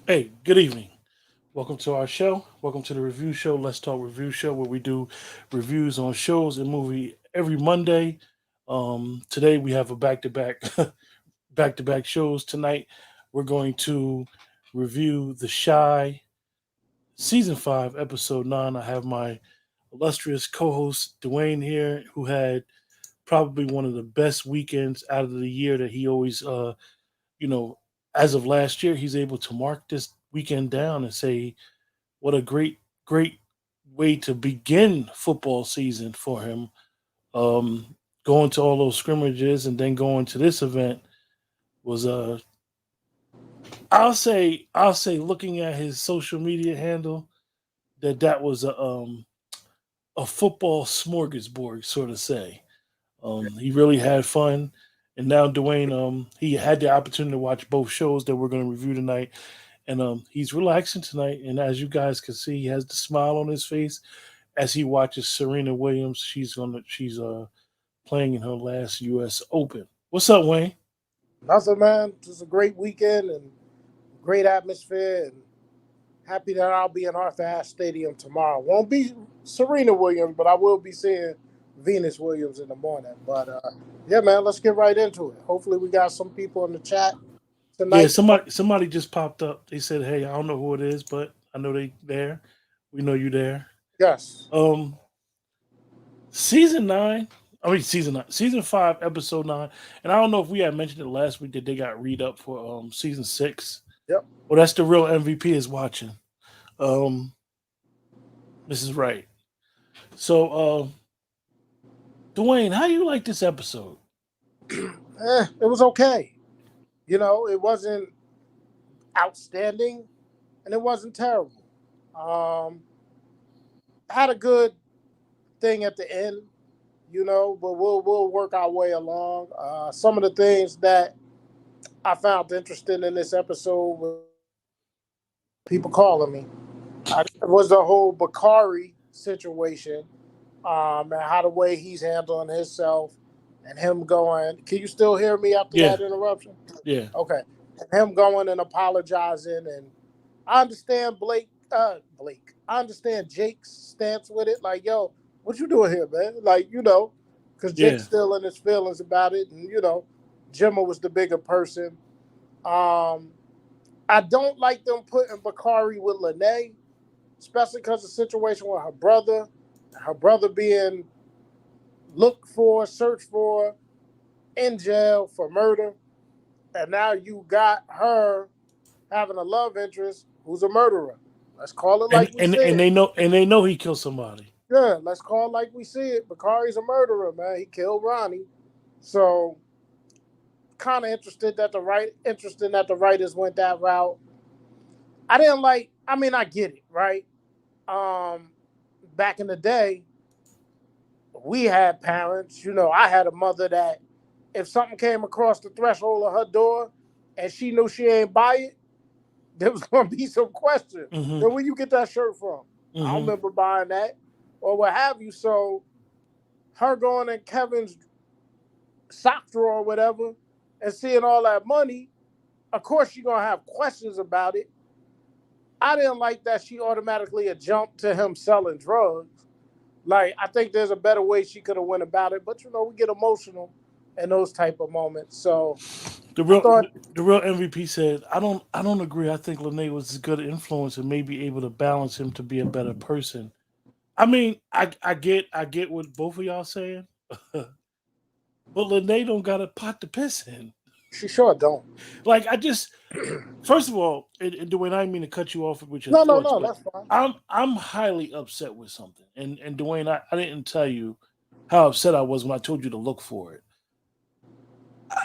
Hey, good evening. Welcome to our show. Welcome to the review show. Let's Talk Review Show, where we do reviews on shows and movie every Monday. Today we have a back to back shows. Tonight we're going to review The Shy season 5, episode 9. I have my illustrious co-host Dwayne here, who had probably one of the best weekends out of the year that he always you know, as of last year, he's able to mark this weekend down and say what a great way to begin football season for him. Going to all those scrimmages and then going to this event was I'll say looking at his social media handle that was a football smorgasbord sort of say. He really had fun. And now Dwayne, he had the opportunity to watch both shows that we're going to review tonight, and he's relaxing tonight. And as you guys can see, he has the smile on his face as he watches Serena Williams. She's playing in her last U.S. Open. What's up, Wayne? Nothing, man. Just a great weekend and great atmosphere, and happy that I'll be in Arthur Ashe Stadium tomorrow. Won't be Serena Williams, but I will be seeing Venus Williams in the morning. But yeah, man, let's get right into it. Hopefully, we got some people in the chat Yeah, tonight. somebody just popped up. They said, "Hey, I don't know who it is, but I know they there. We know you there." Yes. Um, season nine. I mean, season 5, episode 9. And I don't know if we had mentioned it last week that they got read up for season 6. Yep. Well, that's the real MVP is watching. Um, this is right. So, Dwayne, how you like this episode? It was okay. It wasn't outstanding, and it wasn't terrible. Um, had a good thing at the end, but we'll work our way along. Some of the things that I found interesting in this episode was people calling me. It was the whole Bakari situation, and how the way he's handling himself, and him going. Can you still hear me after Yeah, that interruption? yeah, Okay, and him going and apologizing, and I understand Blake. I understand Jake's stance with it. Like, yo, what you doing here, man? Like, because Jake's yeah. still in his feelings about it, and Gemma was the bigger person. Um, I don't like them putting Bakari with Lene, especially because of the situation with her brother being looked for, searched for, in jail for murder, and now you got her having a love interest who's a murderer. Let's call it And like we and see and it. they know he killed somebody. Yeah, let's call it like we see it. Bakari's a murderer, man. He killed Ronnie. So kind of interesting that the writers went that route. I didn't like. I mean, I get it, right? Um, Back in the day, we had parents. I had a mother that if something came across the threshold of her door and she knew she ain't buy it, there was gonna be some question. Mm-hmm. Then where you get that shirt from? I don't Mm-hmm. remember buying that or what have you. So her going in Kevin's sock drawer or whatever and seeing all that money, of course you're gonna have questions about it. I didn't like that she automatically had jumped to him selling drugs. Like, I think there's a better way she could have went about it, but we get emotional in those type of moments. So The I real thought the real MVP said, "I don't agree. I think Lene was a good influence and may be able to balance him to be a better person." I mean, I get what both of y'all saying, but Lene don't got a pot to piss in. she sure don't. Like I just first of all, and Dwayne, I didn't mean to cut you off with your No, no, thoughts, no, but that's fine. I'm highly upset with something. And Dwayne, I didn't tell you how upset I was when I told you to look for it.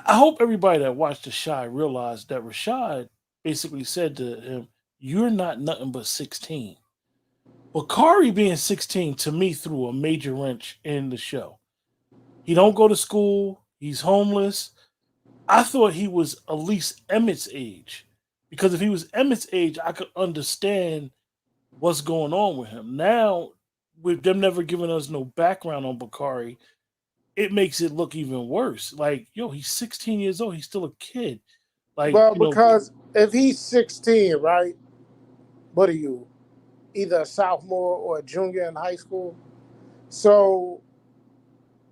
I hope everybody that watched The Shy realized that Rashad basically said to him, "You're not nothing but 16." Bakari being 16 to me threw a major wrench in the show. He don't go to school. He's homeless. I thought he was at least Emmett's age, because if he was Emmett's age, I could understand what's going on with him. Now, with them never giving us no background on Bakari, it makes it look even worse. Like, yo, he's 16 years old. He's still a kid. Like, Well, because if he's 16, right? What are you? Either a sophomore or a junior in high school. So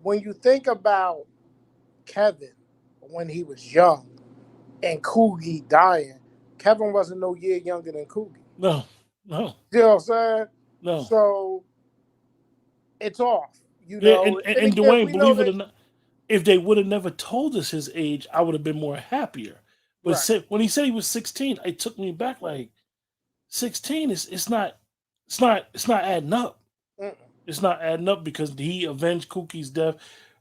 when you think about Kevin when he was young and Coogie dying, Kevin wasn't no year younger than Coogie. No, no, You know what I'm saying? no. So it's off. You Yeah, know, and and again, Dwayne, we know believe it they or not, if they would have never told us his age, I would have been more happier. But right. when he said he was 16, it took me back. Like 16 is it's not adding up. Mm-mm. It's not adding up because he avenged Cookie's death.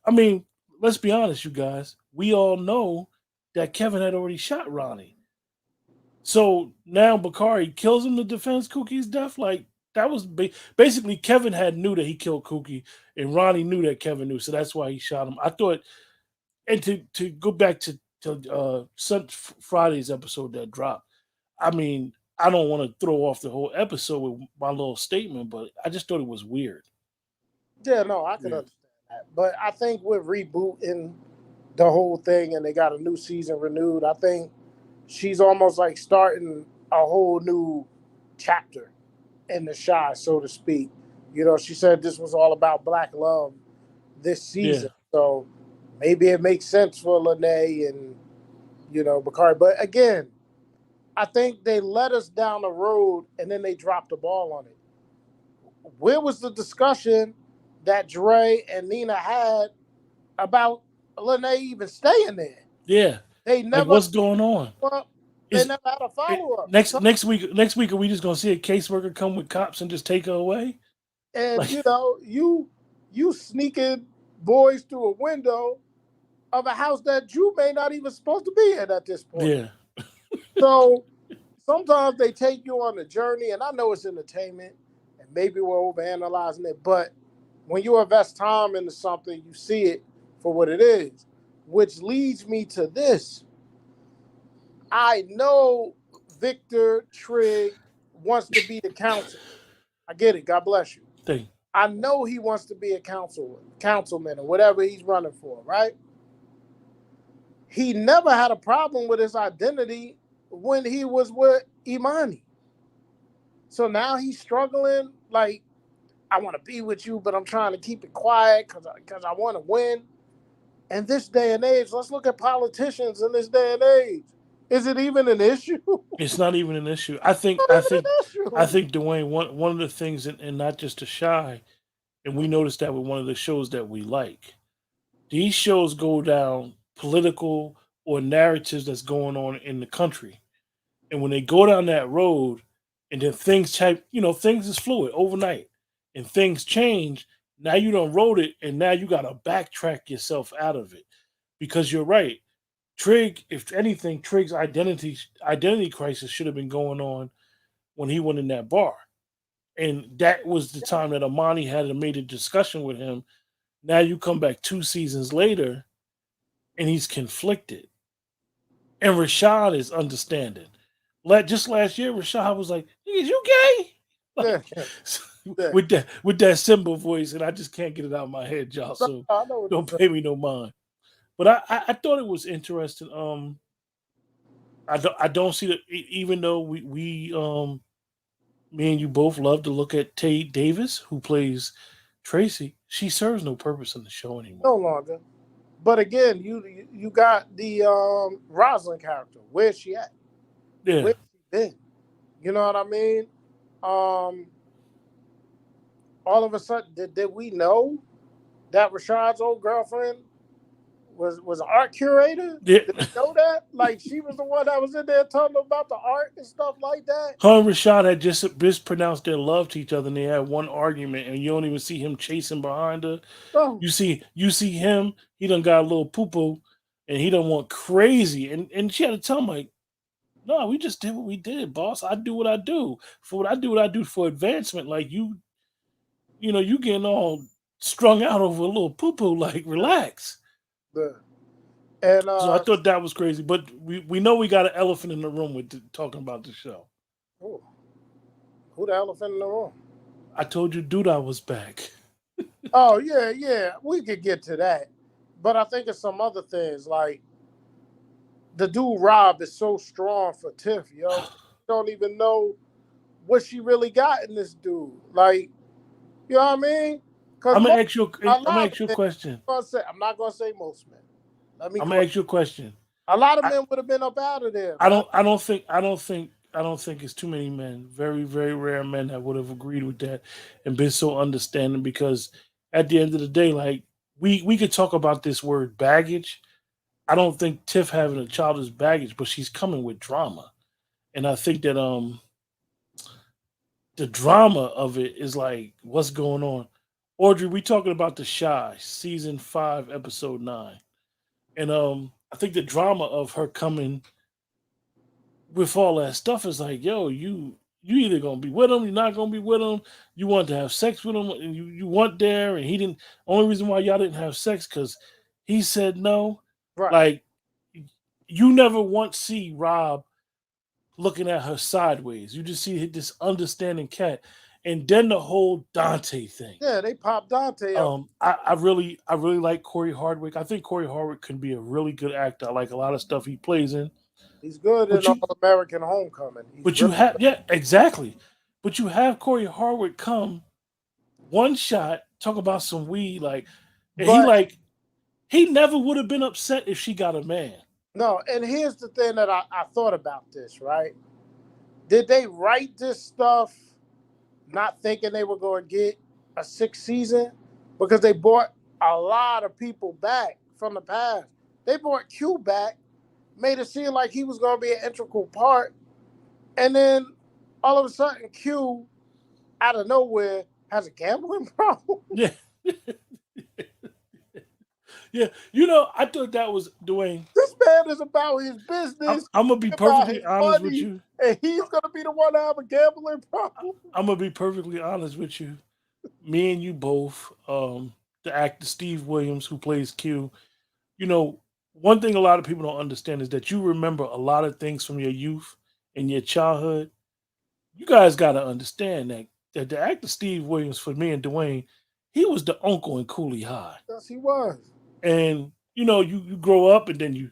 I mean, let's be honest, you guys. We all know that Kevin had already shot Ronnie. So now Bakari kills him to defend Cookie's death. Like that was basically Kevin had knew that he killed Cookie, and Ronnie knew that Kevin knew, so that's why he shot him. I thought, and to go back to Friday's episode that dropped. I mean, I don't want to throw off the whole episode with my little statement, but I just thought it was weird. Yeah, no, I could Weird. understand that. But I think with rebooting the whole thing and they got a new season renewed, I think she's almost like starting a whole new chapter in the Shy, so to speak. You know, she said this was all about black love this Yeah. season. So maybe it makes sense for Lene and, you know, Bakari. But again, I think they led us down the road and then they dropped the ball on it. Where was the discussion that Dre and Nina had about Lene even staying there? Yeah. They Like never what's going on? up. They Is never had a it, follow up. next week are we just gonna see a caseworker come with cops and just take her away? And Like you know, you sneaking boys through a window of a house that you may not even supposed to be in at this point. yeah. So sometimes they take you on a journey, and I know it's entertainment, and maybe we're overanalyzing it, but when you invest time into something, you see it for what it is. Which leads me to this. I know Victor Trigg wants to be the councilman. I get it. God bless you. Thing. I know he wants to be a councilman or whatever he's running for, right? He never had a problem with his identity when he was with Imani. So now he's struggling. Like, I want to be with you, but I'm trying to keep it quiet because I want to win. And this day and age, let's look at politicians in this day and age. Is it even an issue? It's not even an issue. I think Not I even think an I issue. think Dwayne, one of the things, and not just to shy, and we noticed that with one of the shows that we like. These shows go down political or narratives that's going on in the country. And when they go down that road, and then things type, things is fluid overnight, and things change. Now you don't wrote it, and now you got to backtrack yourself out of it because you're right. Trig, if anything, Trig's identity crisis should have been going on when he went in that bar, and that was the time that Amani had a major discussion with him. Now you come back 2 seasons later, and he's conflicted, and Rashad is understanding. Just last year, Rashad was like, "Is you gay?" Yeah, Like yeah. with that simple voice, and I just can't get it out of my head, y'all. No, So I know what you're don't saying. pay me no mind. But I thought it was interesting. I don't see that even though we me and you both love to look at Tay Davis, who plays Tracy. She serves no purpose in the show No anymore. longer. But again, you got the Rosalind character. Where's she at? Yeah, Where's she been? You know what I mean? Um, all of a sudden, did we know that Rashad's old girlfriend was an art curator? yeah. Did we know that? Like she was the one that was in there telling them about the art and stuff like that? Her and Rashad had just mispronounced their love to each other, and they had one argument, and you don't even see him chasing behind her. No. You see him. He done got a little poo poo, and he done went crazy, and she had to tell him like, "No, we just did what we did, boss. I do what I do for what I do for advancement. Like you getting all strung out over a little poo poo. Like relax." The, and So I thought that was crazy, but we know we got an elephant in the room with talking about the show. oh, who the elephant in the room? I told you, dude, I was back. Oh yeah, yeah. We could get to that, but I think it's some other things like the dude Rob is so strong for Tiff, yo. Don't even know what she really got in this dude. Like, you know what I mean? Because a I'm gonna lot of ask you a men, question. I'm not gonna say most men. Let me I'm gonna correct. ask you a question. A lot of I, men would have been up out of there, man. I don't think it's too many men, very, very rare men that would have agreed with that and been so understanding because at the end of the day, like we could talk about this word baggage. I don't think Tiff having a child is baggage, but she's coming with drama. And I think that the drama of it is like what's going on. Audrey, we talking about the Shy, season 5, episode 9. And I think the drama of her coming with all that stuff is like, yo, you either gonna be with him, you're not gonna be with him. You want to have sex with him, and you want there, and he didn't. Only reason why y'all didn't have sex because he said no. Right. Like you never once see Rob looking at her sideways. You just see this understanding cat, and then the whole Dante thing. Yeah, they popped Dante up. I really like Corey Hardwick. I think Corey Hardwick can be a really good actor. I like a lot of stuff he plays in. He's good in But All you American Homecoming. He's But real. you have, yeah, exactly. But you have Corey Harwood come one shot, talk about some weed, like, and But he never would have been upset if she got a man. no, and here's the thing that I thought about this, right? Did they write this stuff not thinking they were going to get a sixth season? Because they brought a lot of people back from the past. They brought Q back, made it seem like he was going to be an integral part, and then all of a sudden, Q out of nowhere has a gambling problem. Yeah, yeah. I thought that was Dwayne. This man is about his business, I'm gonna be about perfectly his honest with money, you. and he's going to be the one to have a gambling problem. I'm gonna be perfectly honest with you. Me and you both, the actor Steve Williams who plays Q. You know, one thing a lot of people don't understand is that you remember a lot of things from your youth and your childhood. You guys got to understand that the actor Steve Williams for me and Dwayne, he was the uncle in Cooley High, Yes, he was. and you grow up and then you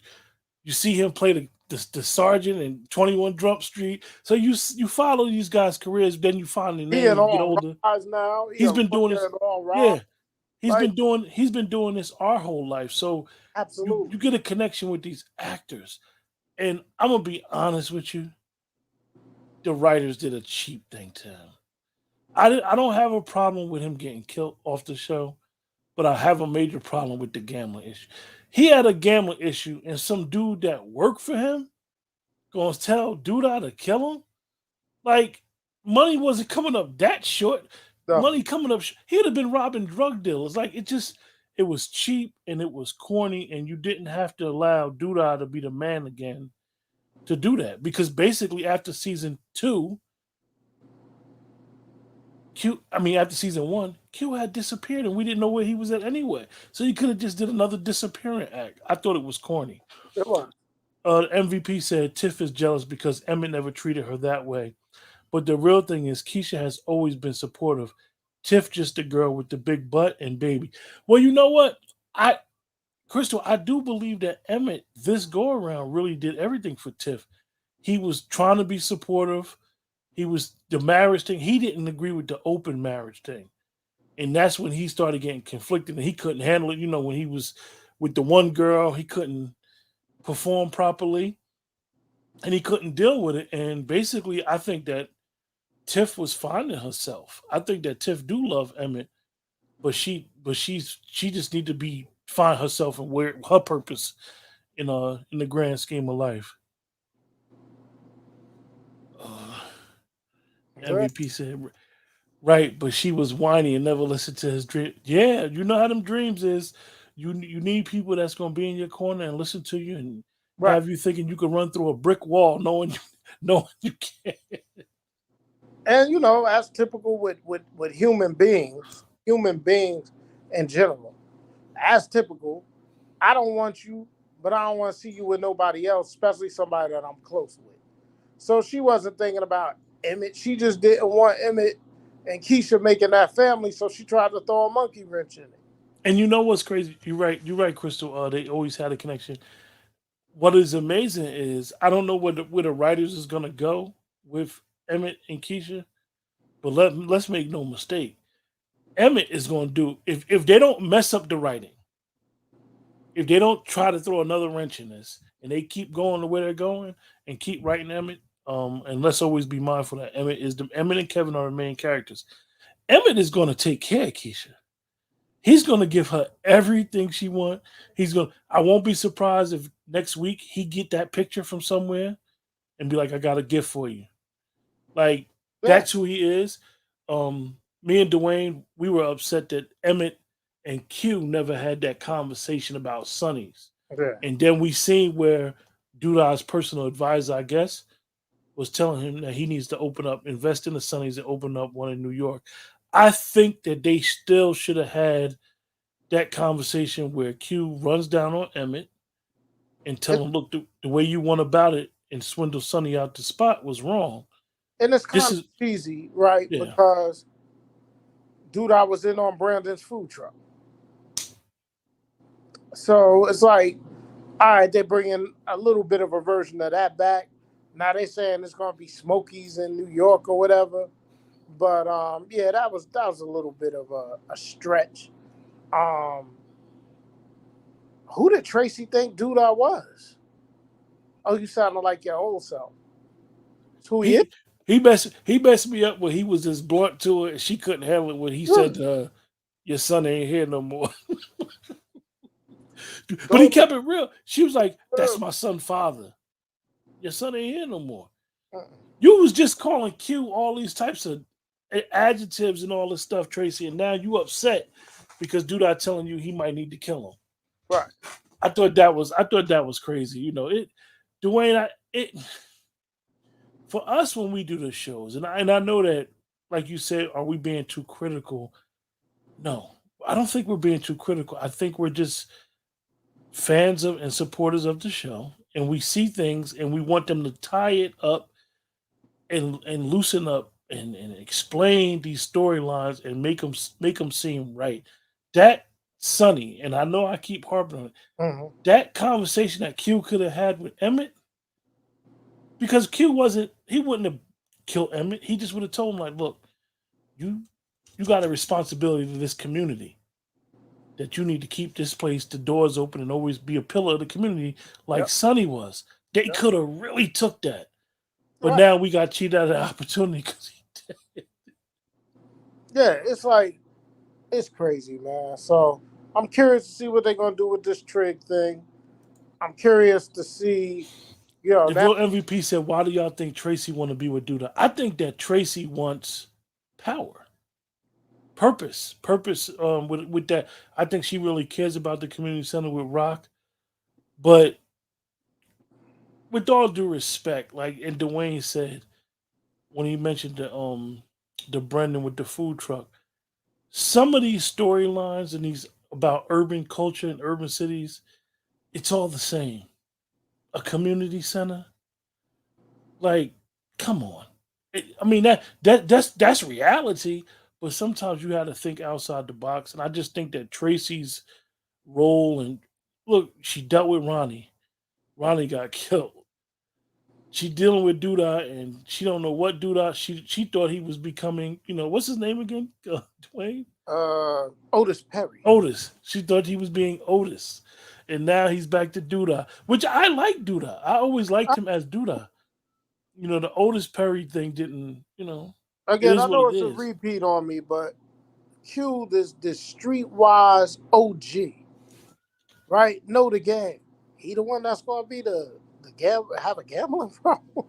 see him play the sergeant in 21 Jump Street. So you follow these guys' careers. Then you find the He name in when you get all older. rise now. He He's a been doing lawyer this. and all rise. Yeah, Like, he's been doing this our whole life. So you absolutely. get a connection with these actors. And I'm gonna be honest with you, the writers did a cheap thing to him. I don't have a problem with him getting killed off the show, but I have a major problem with the gambling issue. He had a gambling issue, and some dude that worked for him gonna tell dude how to kill him. Like money wasn't coming up that short. No, Money coming up, he'd have been robbing drug dealers. Like it was cheap and it was corny, and you didn't have to allow Duda to be the man again to do that because basically after season 2, after season 1, Q had disappeared and we didn't know where he was at anyway. So you could have just did another disappearing act. I thought it was corny. it was. MVP said Tiff is jealous because Emmett never treated her that way. But the real thing is Keisha has always been supportive. Tiff just the girl with the big butt and baby. Well, you know what? I Crystal, I do believe that Emmett this go around really did everything for Tiff. He was trying to be supportive. He was the marriage thing. He didn't agree with the open marriage thing. And that's when he started getting conflicted and he couldn't handle it. When he was with the one girl, he couldn't perform properly and he couldn't deal with it. And basically, I think that Tiff was finding herself. I think that Tiff do love Emmett, but she just need to be find herself and where her purpose in the grand scheme of life. Uh, Right. MVP said right, but she was whiny and never listened to his dream. Yeah, you know how them dreams is. You need people that's gonna be in your corner and listen to you and Right. have you thinking you could run through a brick wall, knowing knowing you can't. And as typical with human beings in general, as typical, I don't want you, but I don't want to see you with nobody else, especially somebody that I'm close with. So she wasn't thinking about Emmett. She just didn't want Emmett and Keisha making that family, so she tried to throw a monkey wrench in it. And you know what's crazy? You're right. You're right, Crystal. They always had a connection. what is amazing is I don't know where the writers is gonna go with Emmett and Keisha, but let's make no mistake. Emmett is gonna do if they don't mess up the writing, if they don't try to throw another wrench in this, and they keep going the way they're going and keep writing Emmett. And let's always be mindful that Emmett and Kevin are the main characters. Emmett is going to take care of Keisha. He's going to give her everything she wants. He's going. I won't be surprised if next week he get that picture from somewhere and be like, "I got a gift for you." Like Yeah, that's who he is. Me and Dwayne, we were upset that Emmett and Q never had that conversation about Sonny's. yeah. And then we seen where Duda's personal advisor, I guess, was telling him that he needs to open up, invest in the Sonny's and open up one in New York. I think that they still should have had that conversation where Q runs down on Emmett and tell It, him, look, the way you went about it and swindle Sonny out the spot was wrong. and it's This kind of is cheesy, right? yeah. Because dude, I was in on Brandon's food truck, so it's like, all right, they're bringing a little bit of a version of that back. Now they saying it's gonna be Smokies in New York or whatever. But yeah, that was a little bit of a stretch. Um, who did Tracy think dude I was? Oh, you sounded like your old self. It's who he is. He he messed me up when he was as blunt to her and she couldn't handle it when he said Hmm. to her, your son ain't here no more. But he Those kept it real. She was like, that's are, my son's father. Your son ain't here no more. uh, You was just calling Q all these types of adjectives and all this stuff, Tracy, and now you upset because dude I telling you he might need to kill him. right. I thought that was crazy. It Dwayne, it for us when we do the shows, and I know that, like you said, are we being too critical? No, I don't think we're being too critical. I think we're just fans of and supporters of the show, and we see things and we want them to tie it up and loosen up and explain these storylines and make them seem right. That Sonny, and I know I keep harping on it. Hmm. That conversation that Q could have had with Emmett, because Q wasn't, he wouldn't have killed Emmett. He just would have told him like, look, you you got a responsibility to this community that you need to keep this place, the doors open, and always be a pillar of the community like Yep. Sonny was. They Yep. could have really took that, but Right. now we got cheated out of the opportunity because Yeah, it's like it's crazy, man. So I'm curious to see what they're gonna do with this trig thing. I'm curious to see, the now. real MVP said, "Why do y'all think Tracy want to be with Duda?" I think that Tracy wants power, purpose. With that, I think she really cares about the community center with Rock. But with all due respect, like and Dwayne said when he mentioned the Brendan with the food truck, some of these storylines and these about urban culture and urban cities, it's all the same. A community center, like, come on. I mean that's reality, but sometimes you have to think outside the box. And I just think that Tracy's role and look, she dealt with Ronnie. Ronnie got killed. She dealing with Duda, and she don't know what Duda. She thought he was becoming, what's his name again? Dwayne Otis Perry. Otis. She thought he was being Otis, and now he's back to Duda, which I like Duda. I always liked him as Duda. The Otis Perry thing didn't. It Again, is I what know it it's a is. repeat on me, but Q, this streetwise OG, right? Know the game. He the one that's gonna be have a gambling problem.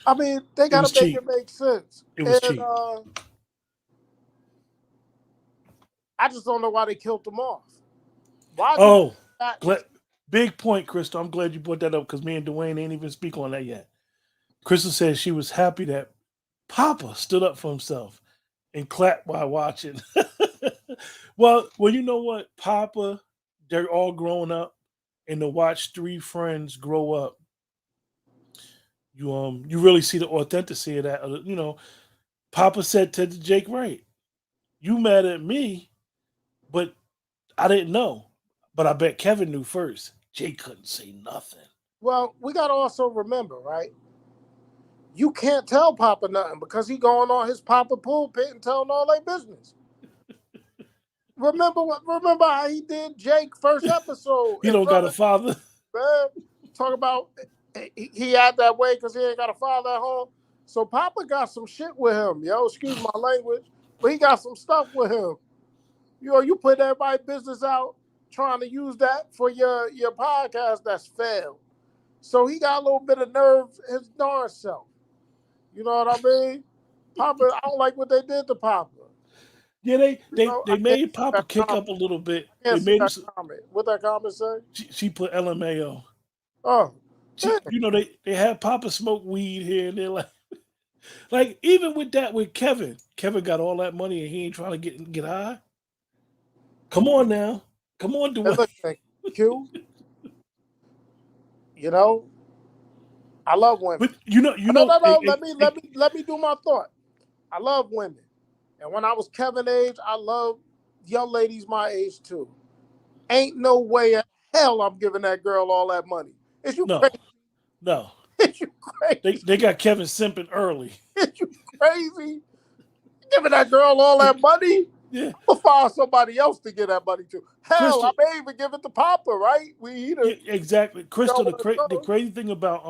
I mean, they It gotta was make it cheap. make sense. It was And cheap. I just don't know why they killed him off. Why do Oh, that? glad, big point, Crystal. I'm glad you brought that up because me and Dwayne ain't even speak on that yet. Crystal said she was happy that Papa stood up for himself and clapped while watching. well, you know what, Papa, they're all growing up, and to watch three friends grow up, you really see the authenticity of that. Papa said to Jake, right, you mad at me, but I didn't know. But I bet Kevin knew first. Jay couldn't say nothing. Well, we got to also remember, right? You can't tell Papa nothing because he going on his Papa pulpit and telling all their business. Remember how he did Jake first episode He in don't got front a of father. man. Talk about he had that way because he ain't got a father at home. So Papa got some shit with him, yo. Excuse my language, but he got some stuff with him. You put everybody's business out trying to use that for your podcast that's failed. So he got a little bit of nerve his darn self. You know what I mean? Papa, I don't like what they did to Papa. Yeah, they You they know, I they can't made see that Papa kick comment. up a little bit. I can't They see made him. that comment. What that comment say? She put LMAO. Oh, She, yeah. they had Papa smoke weed here and they're like even with that with Kevin. Kevin got all that money and he ain't trying to get high. Come on now, come on, And Dwayne. look, Q, you know, I love women. But you know, No, no, no. hey, Let me do my thought. I love women, and when I was Kevin age, I love young ladies my age too. Ain't no way in hell I'm giving that girl all that money. Is you no, crazy? no. Is you crazy? They got Kevin simping early. Is you crazy? Giving that girl all that money? Yeah, I'm gonna find somebody else to give that money to. Hell, I Crystal. may even give it to Papa, right? We Yeah, either exactly. y'all Crystal. want to The know. crazy thing about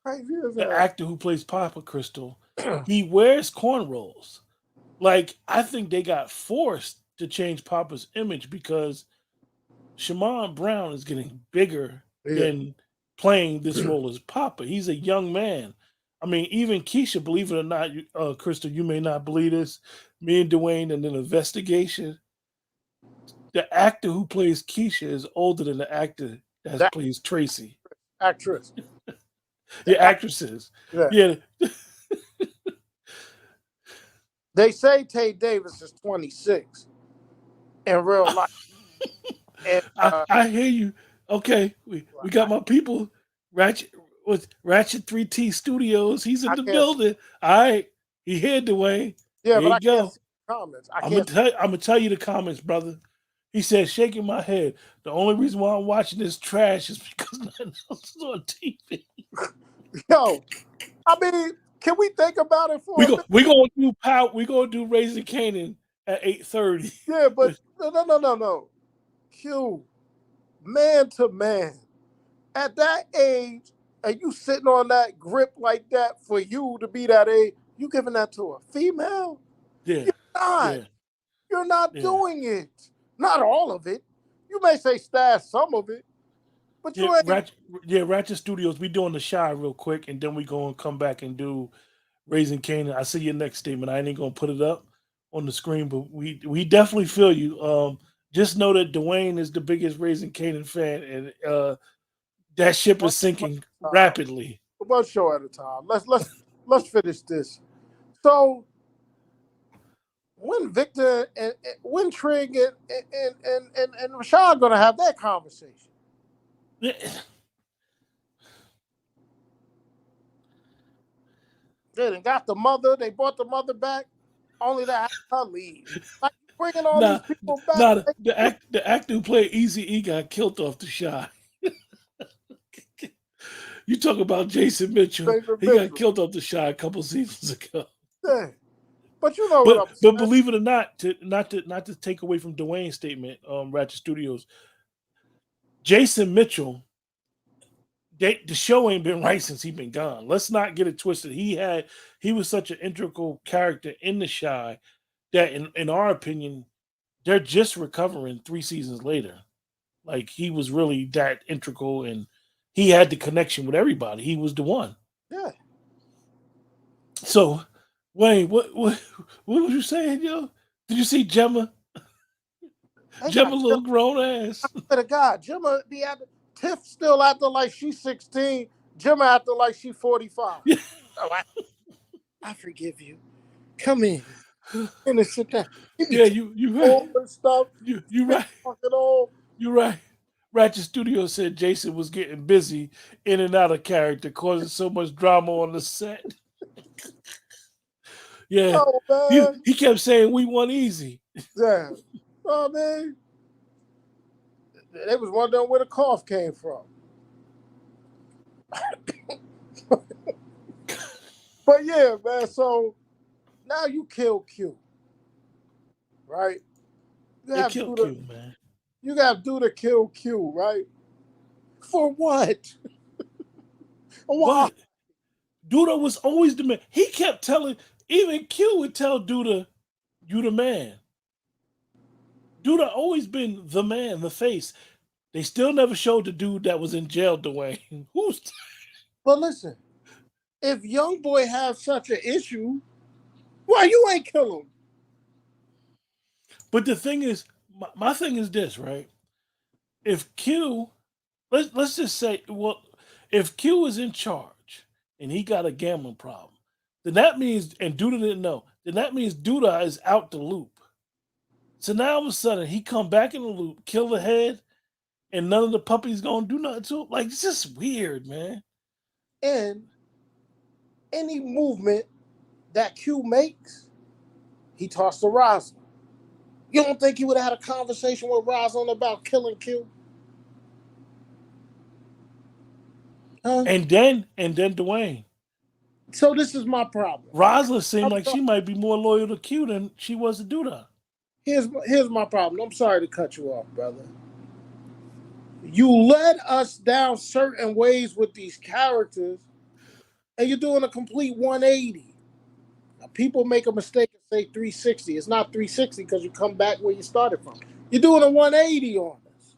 Crazy as the hell. actor who plays Papa Crystal, he wears cornrows. Like I think they got forced to change Papa's image because Shaman Brown is getting bigger Yeah. than playing this role as Papa. He's a young man. I mean, even Keisha, believe it or not, Crystal, you may not believe this. Me and Dwayne in an investigation, the actor who plays Keisha is older than the actor that That plays Tracy. actress. The Yeah, act, actresses. yeah. Yeah, They say Tay Davis is 26 in real life. And I hear you. Okay, we got I, my people. Ratchet with Ratchet 3T Studios. He's in I the can't see. building. All right, he here, Dwayne. Yeah, Here but you I can't go. see the comments. I can't. I'm gonna tell you the comments, brother. He said, shaking my head. The only reason why I'm watching this trash is because nothing else is on TV. Yo, I mean, can we think about it for a minute? We gonna do power. We gonna do Raising Canaan at 8:30. Yeah, but no, no, no, no, no. Q, man to man, at that age, and you sitting on that grip like that for you to be that age, you giving that to a female? Yeah, You're not. yeah, You're not yeah. doing it. Not all of it. You may say stash some of it, but Yeah, you ain't. Ratchet Studios. We doing the shy real quick, and then we gonna come back and do Raising Canaan. I see your next statement. I ain't gonna put it up on the screen, but we definitely feel you. Just know that Dwayne is the biggest Raising Canaan fan, and that ship One is show at sinking a time. rapidly. One show at a time. Let's finish this. So when Victor and when Trig and Rashad gonna have that conversation? They done got the mother. They brought the mother back, only to have her leave. Like bringing all these Nah, people back. nah. Like, The actor who played Easy E got killed off the shot. You talk about Jason Mitchell. David He got Mitchell. killed off the shot a couple seasons ago. Yeah. But you know what I'm But saying. believe it or not, not to take away from Dwayne's statement, Ratchet Studios, Jason Mitchell, the show ain't been right since he been gone. Let's not get it twisted. He was such an integral character in the Shy that in our opinion, they're just recovering 3 seasons later. Like he was really that integral and he had the connection with everybody. He was the one. Yeah. So Wayne, what was you saying, yo? Did you see Gemma? They Gemma got Jim. little grown I ass. swear to God, Jimma be at Tiff still acting like she's 16. Jimma acting like she's 45. Yeah, Oh, I forgive you. Come in and sit down. You be yeah, taking you right. all this stuff, You spit right. fucking all. You right. Ratchet Studio said Jason was getting busy in and out of character, causing so much drama on the set. Yeah. Oh man. He kept saying we won easy. Yeah. Oh man. They was wondering where the cough came from. But yeah, man. So now you kill Q, right? You They have killed Duda. Q, man. You got Duda kill Q, right? For what? Why? What? Duda was always the man. He kept telling, even Q would tell Duda, "You the man." Duda always been the man, the face. They still never showed the dude that was in jail, Dwayne. Who's? But listen, if young boy have such an issue, why you ain't kill him? But the thing is, my thing is this, right? If Q, let's just say, well, if Q is in charge and he got a gambling problem, then that means, and Duda didn't know, then that means Duda is out the loop. So now all of a sudden he come back in the loop, kill the head, and none of the puppies gonna do nothing to him. Like it's just weird, man. And any movement that Q makes, he tossed to Rosalind. You don't think he would have had a conversation with Rosalind about killing Q? Huh? And then Dwayne. So this is my problem. Rosalind seemed I'm like sorry. she might be more loyal to Q than she was to Duda. Here's my problem. I'm sorry to cut you off, brother. You led us down certain ways with these characters, and you're doing a complete 180. Now, people make a mistake and say 360. It's not 360 because you come back where you started from. You're doing a 180 on us.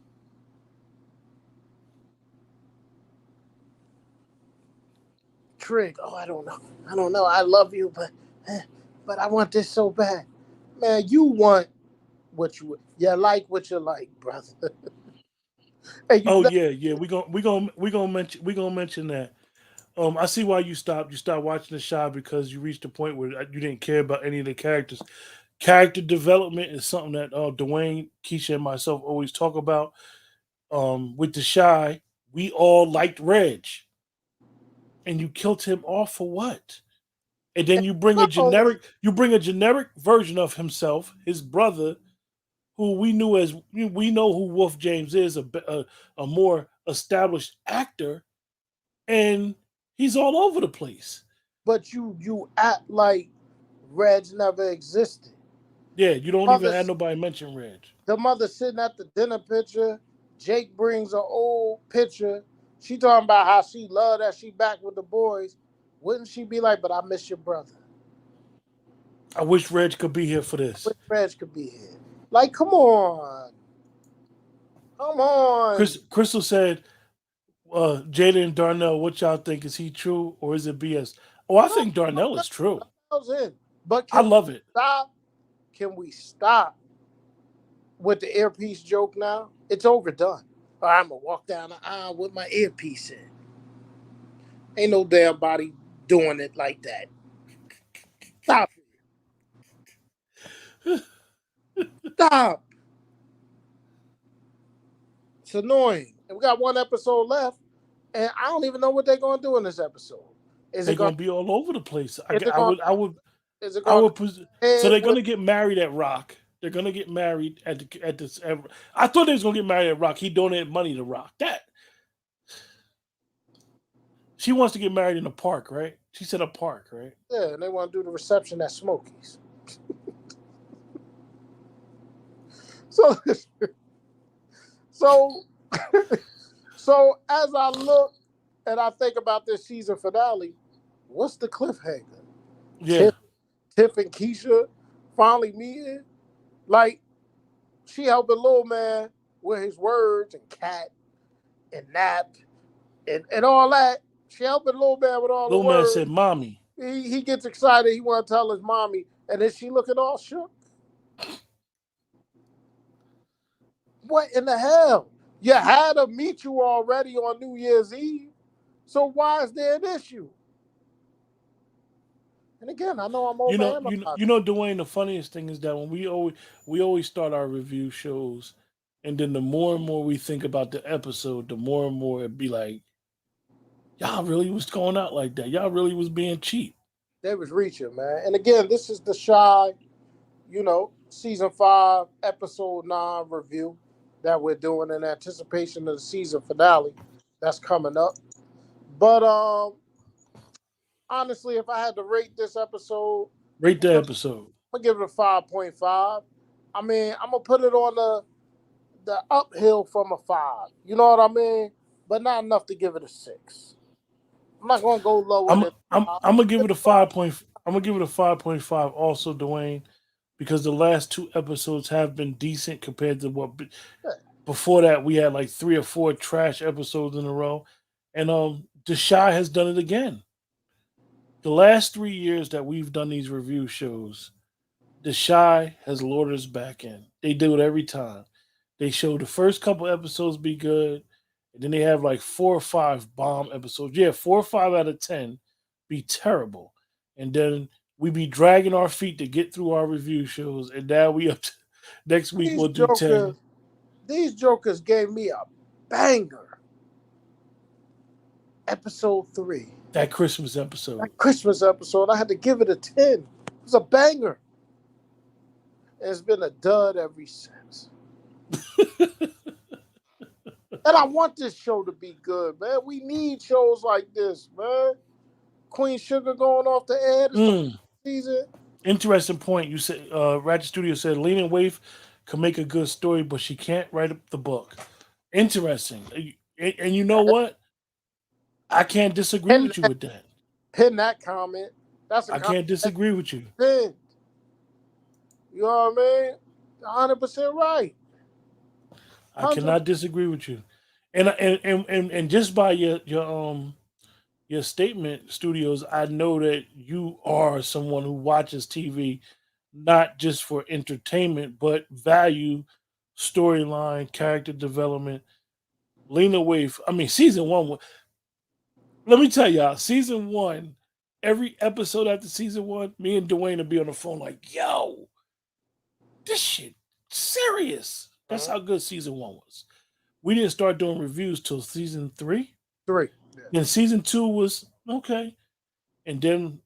Trig, oh, I don't know. I don't know. I love you, but I want this so bad. Man, you want what you like what you like, brother. And you Oh let yeah, yeah. We gonna mention that. I see why you stopped. You stopped watching the show because you reached a point where you didn't care about any of the characters. Character development is something that Dwayne, Keisha, and myself always talk about. With the shy, we all liked Reg, and you killed him off for what? And then not only, you bring a generic version of himself, his brother, who we knew as we know who Wolf James is, a more established actor, and he's all over the place. but you act like Reg never existed. Yeah, you don't even Mother, have nobody mention Reg. the mother sitting at the dinner picture. Jake brings an old picture. She talking about how she loved that she back with the boys. Wouldn't she be like, but I miss your brother? I wish Reg could be here for this. Wish Reg could be here. Like, come on. Come on. Crystal said, Jada and Darnell, what y'all think? Is he true or is it BS? Oh, I No, think no, Darnell that's is true. in. But I can we love it. stop? Can we stop with the earpiece joke now? It's overdone. I'm gonna walk down the aisle with my earpiece in. Ain't no damn body doing it like that. Stop it. Stop. It's annoying. And we got one episode left, and I don't even know what they're gonna do in this episode. Is it They're gonna? gonna be all over the place. Is it gonna? Is it I gonna? would. So Head they're with gonna get married at Rock. They're gonna get married at this. I thought they was gonna get married at Rock. He donated money to Rock. That she wants to get married in a park, right? She said a park, right? yeah, and they want to do the reception at Smokies. So, so, so as I look and I think about this season finale, what's the cliffhanger? Yeah. Tiff, Tiff and Keisha finally meeting. Like she helping little man with his words and cat and nap and all that. She helping little man with all the Little man said, words. "Mommy." He gets excited. He want to tell his mommy, and then she looking all shook. What in the hell? You had her meet you already on New Year's Eve. So why is there an issue? And again, I know I'm overanalyzing. Dwayne. The funniest thing is that when we always start our review shows, and then the more and more we think about the episode, the more and more it'd be like, y'all really was going out like that. Y'all really was being cheap. They was reaching, man. And again, this is the Shy, season 5, episode 9 review. that we're doing in anticipation of the season finale that's coming up. But honestly, if I had to rate this episode, Rate the I'm episode. gonna give it a 5.5. I mean, I'm gonna put it on the uphill from a five. You know what I mean? But not enough to give it a six. I'm not gonna go lower I'm than I'm five. I'm gonna give Give it a it five. 5 point. I'm gonna give it a 5.5. Also, Dwayne, because the last two episodes have been decent compared to what Yeah. before that we had like three or four trash episodes in a row, and The Chi has done it again. The last 3 years that we've done these review shows, The Chi has lured us back in. They do it every time. They show the first couple episodes be good, and then they have like 4 or 5 bomb episodes. Yeah, 4 or 5 out of 10 be terrible, and then we be dragging our feet to get through our review shows. And now we up to, next week These we'll do jokers, 10. these jokers gave me a banger. Episode 3. That Christmas episode. That Christmas episode, I had to give it a 10. It was a banger. And it's been a dud ever since. And I want this show to be good, man. We need shows like this, man. Queen Sugar going off the air. It's the first Mm, season. interesting point. You said Ratchet Studio said Lena Waithe can make a good story, but she can't write up the book. Interesting. And you know what? I can't disagree Pin with you that, with that. pin that comment. That's a I comment can't that disagree with you. pinned. You know what I mean? 100% right. I 100. cannot disagree with you. And just by your statement, studios, I know that you are someone who watches TV not just for entertainment, but value storyline, character development. Lena Waithe. I mean, season one. Let me tell y'all, season one. Every episode after season one, me and Dwayne will be on the phone like, "Yo, this shit serious." That's Uh-huh. how good season one was. We didn't start doing reviews till season three. 3. Yeah. Then season two was okay, and then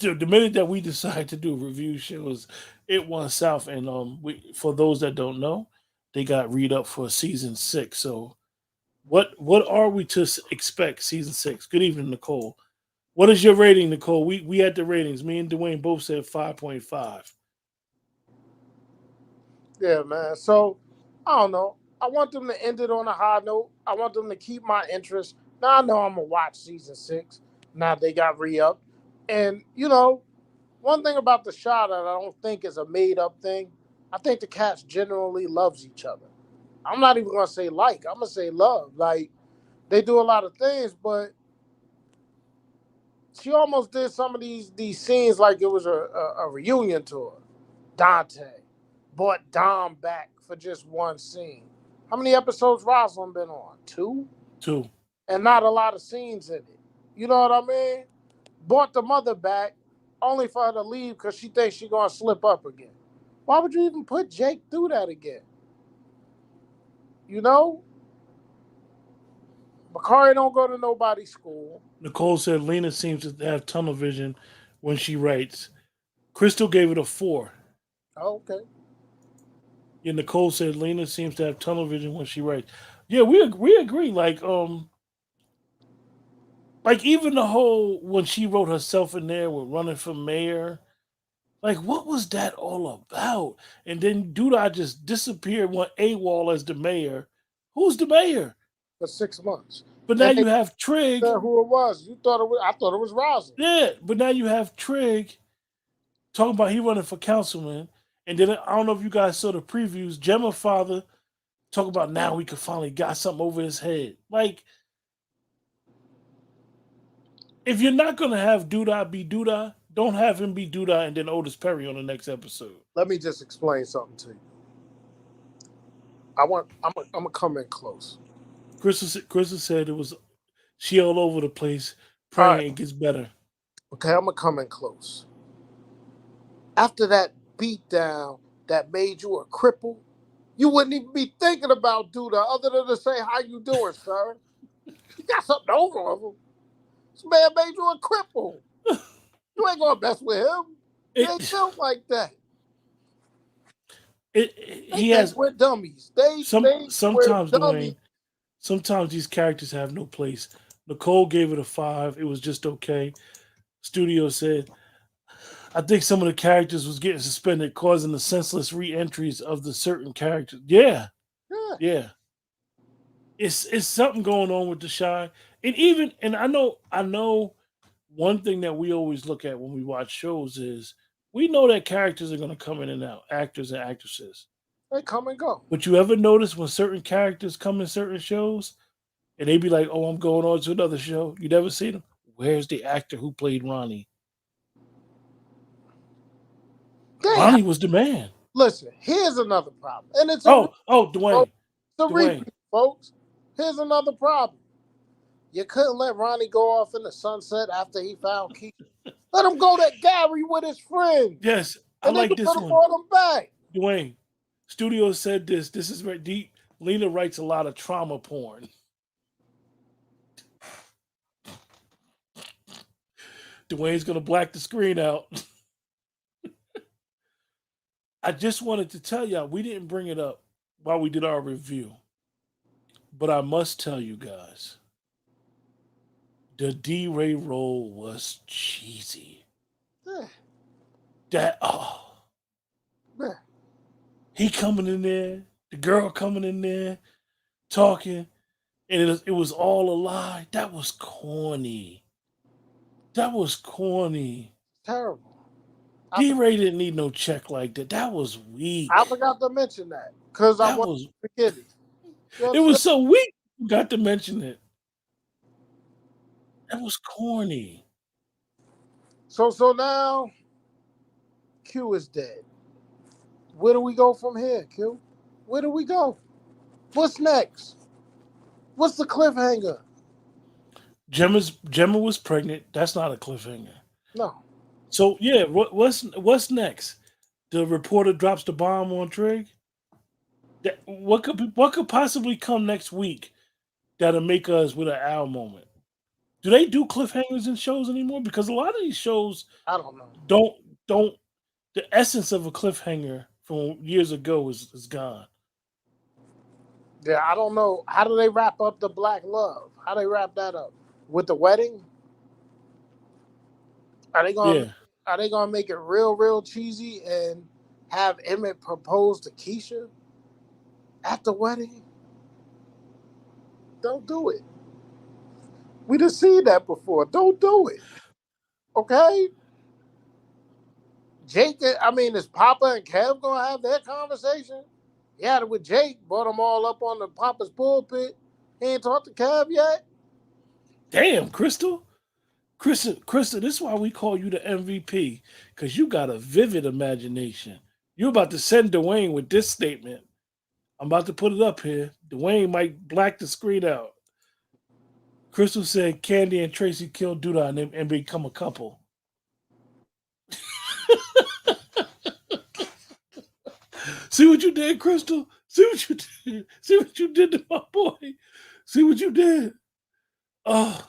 the minute that we decided to do review shows, it went south. And we, for those that don't know, they got read up for season six. So what are we to expect season six? Good evening, Nicole. What is your rating, Nicole? We had the ratings. Me and Dwayne both said 5.5. Yeah, man. So, I don't know. I want them to end it on a high note. I want them to keep my interest. Now I know I'm gonna watch season 6. Now they got re-upped. And one thing about the shot that I don't think is a made-up thing, I think the cast generally loves each other. I'm not even gonna say like, I'm gonna say love. Like they do a lot of things, but she almost did some of these scenes like it was a reunion tour. Dante brought Dom back for just one scene. How many episodes Rosalind been on? 2? Two. And not a lot of scenes in it. You know what I mean? Brought the mother back only for her to leave because she thinks she's gonna slip up again. Why would you even put Jake through that again? You know? Bakari don't go to nobody's school. Nicole said Lena seems to have tunnel vision when she writes. Crystal gave it a 4. Oh, okay. Yeah, Nicole said Lena seems to have tunnel vision when she writes. Yeah, we agree. Like even the whole when she wrote herself in there with running for mayor. Like, what was that all about? And then Duda just disappeared, went AWOL as the mayor. Who's the mayor? For 6 months. But now And they you have Trig. said who it was. You thought it was I thought it was Rosalind. Yeah, but now you have Trig talking about he running for councilman. And then I don't know if you guys saw the previews. Gemma father talk about now we could finally got something over his head. Like, if you're not gonna have Duda be Duda, don't have him be Duda and then Otis Perry on the next episode. Let me just explain something to you. I'm gonna come in close. Crystal said it was she all over the place All right. praying it gets better. Okay, I'm gonna come in close. After that beatdown that made you a cripple, you wouldn't even be thinking about Duda other than to say, "How you doing, sir?" You got something over him. This man made you a cripple. You ain't gonna mess with him. He ain't It built like that. They He think has we're dummies. They think we're sometimes, dummies. Dwayne. Sometimes these characters have no place. Nicole gave it a 5. It was just okay. Studio said, I think some of the characters was getting suspended, causing the senseless re-entries of the certain characters. Yeah, Yeah, yeah. It's something going on with the shy. And I know one thing that we always look at when we watch shows is we know that characters are gonna come in and out, actors and actresses. they come and go. But you ever notice when certain characters come in certain shows and they be like, "Oh, I'm going on to another show." You never see them. Where's the actor who played Ronnie? They have, Ronnie was the man. listen. Here's another problem, and it's a repeat, Oh, folks. Dwayne, It's a Dwayne. repeat, folks. Here's another problem. You couldn't let Ronnie go off in the sunset after he found Keith. Let him go to Gary with his friends, Yes, I and they like would this have one. brought him back. Dwayne. Studio said this. This is very deep. Lena writes a lot of trauma porn. Dwayne's gonna black the screen out. I just wanted to tell y'all we didn't bring it up while we did our review, but I must tell you guys the D-Ray role was cheesy. Yeah, That yeah, he coming in there, the girl coming in there talking, and it was all a lie. That was corny. That was corny. terrible. I, for- D-Ray didn't need no check like that. That was I weak. forgot to mention that because I That want was to forget it. You it understand? was so weak. Got to mention it. That was corny. So now Q is dead. Where do we go from here, Q? Where do we go? What's next? What's the cliffhanger? Gemma was pregnant. That's not a cliffhanger. No, So yeah, what's next? The reporter drops the bomb on Trig. What could possibly come next week that'll make us with an owl moment? Do they do cliffhangers in shows anymore? Because a lot of these shows I don't know. don't don't the essence of a cliffhanger from years ago is gone. Yeah, I don't know. How do they wrap up the black love? How they wrap that up with the wedding? Are they gonna Yeah. Are they gonna make it real cheesy and have Emmett propose to Keisha at the wedding? Don't do it. We done seen that before. Don't do it. Okay? Jake, I mean, is Papa and Kev gonna have their conversation? He had it with Jake, brought them all up on the Papa's pulpit. He ain't talked to Kev yet. Damn, Crystal. Crystal, this is why we call you the MVP, because you got a vivid imagination. You're about to send Dwayne with this statement. I'm about to put it up here. Dwayne might black the screen out. Crystal said Candy and Tracy killed Duda and become a couple. See what you did, Crystal? See what you did? See what you did to my boy? See what you did? Oh,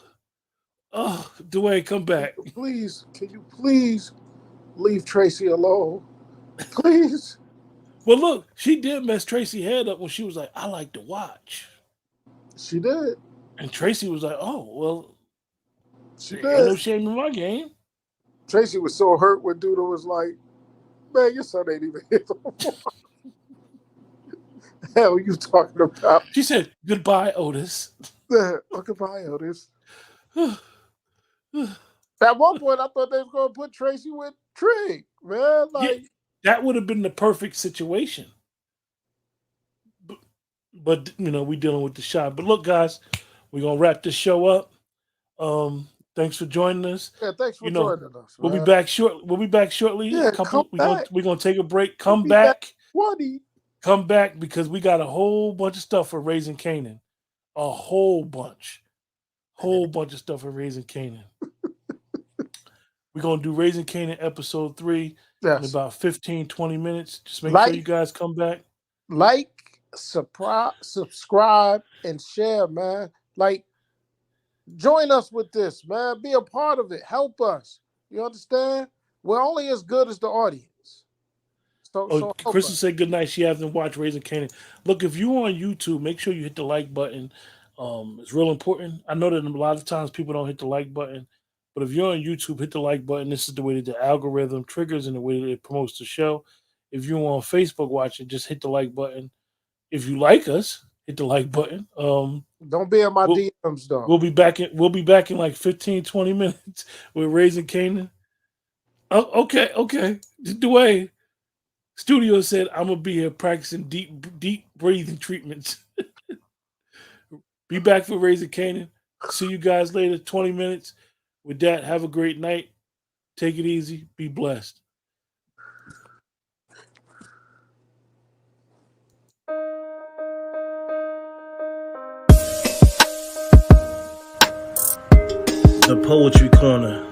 Dwayne, come back. Please, can you please leave Tracy alone? Please. Well, look, she did mess Tracy head up when she was like, I like to watch. She did. And Tracy was like, oh, well, She there ain't did. no shame in my game. Tracy was so hurt when Duda was like, man, your son ain't even here. Hell you talking about? She said, goodbye, Otis. Oh, goodbye, Otis. At one point, I thought they was going to put Tracy with Trig, man. Yeah, Like, that would have been the perfect situation. But we dealing with the shot. But look, guys, we're gonna wrap this show up. Thanks for joining us. yeah, thanks for You know, joining us, we'll be man. back short. We'll be back shortly. A Yeah, come couple. back. We're gonna take a break. We'll Come be back back. 20. Come back because we got a whole bunch of stuff for raising Canaan. A whole bunch of stuff for raising Canaan. We're gonna do Raising Canaan episode 3 in Yes. about 15, 20 minutes. Just make sure you Like, guys come back. subscribe, and share, man. Like, join us with this, man. Be a part of it. Help us. You understand? We're only as good as the audience. So Oh, so help Crystal us. said good night. She hasn't watched Raising Canaan. Look, if you're on YouTube, make sure you hit the like button. It's real important. I know that a lot of times people don't hit the like button, but if you're on YouTube, hit the like button. This is the way that the algorithm triggers and the way that it promotes the show. If you're on Facebook watching, just hit the like button. If you like us, hit the like button. Don't be in my We'll DMs though. we'll be back in like 15, 20 minutes with Raising Canaan. Oh, okay, okay. Dwayne Studio said I'm gonna be here practicing deep breathing treatments. Be back for Raising Canaan. See you guys later. 20 minutes. With that, have a great night. Take it easy. Be blessed. The Poetry Corner.